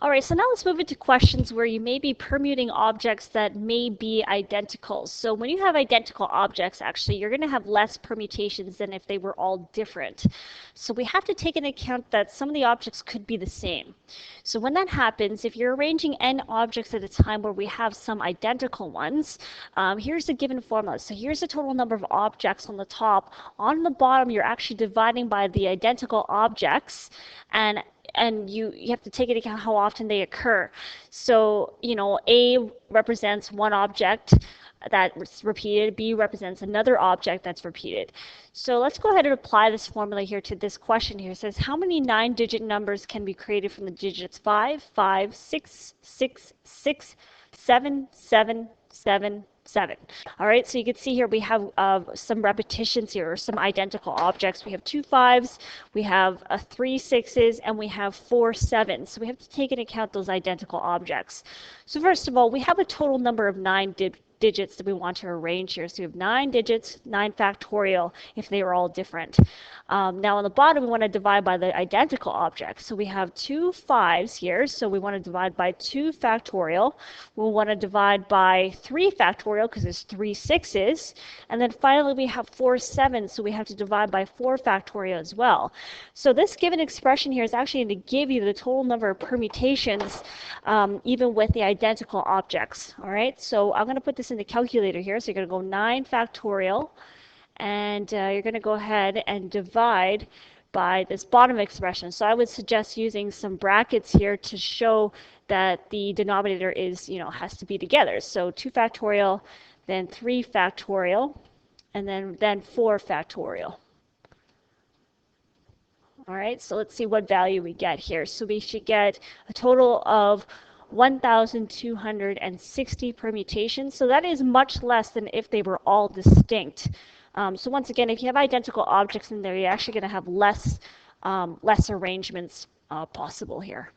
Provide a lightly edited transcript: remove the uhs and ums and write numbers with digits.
All right, so now let's move into questions where you may be permuting objects that may be identical. So when you have identical objects, actually, you're going to have less permutations than if they were all different. So we have to take into account that some of the objects could be the same. So when that happens, if you're arranging n objects at a time where we have some identical ones, here's the given formula. So here's the total number of objects on the top. On the bottom, you're actually dividing by the identical objects, and you have to take into account how often they occur. So, A represents one object that's repeated, B represents another object that's repeated. So let's go ahead and apply this formula here to this question here. It says, how many 9-digit numbers can be created from the digits 5, 5, 6, 6, 6, 7, 7, 7, 7. All right, so you can see here we have some repetitions here, or some identical objects. We have 2 5s, we have 3 6s, and we have 4 7s. So we have to take into account those identical objects. So first of all, we have a total number of 9 digits that we want to arrange here. So we have 9 digits, 9 factorial, if they were all different. Now on the bottom, we want to divide by the identical objects. So we have 2 5s here, so we want to divide by 2 factorial. We'll want to divide by 3 factorial, because there's 3 6s. And then finally, we have 4 7s, so we have to divide by 4 factorial as well. So this given expression here is actually going to give you the total number of permutations, even with the identical objects. All right, so I'm going to put this in the calculator here. So you're going to go 9 factorial, and you're going to go ahead and divide by this bottom expression. So I would suggest using some brackets here to show that the denominator is, has to be together. So 2 factorial, then 3 factorial, and then 4 factorial. All right, so let's see what value we get here. So we should get a total of 1,260 permutations. So that is much less than if they were all distinct. So once again, if you have identical objects in there, you're actually going to have less arrangements possible here.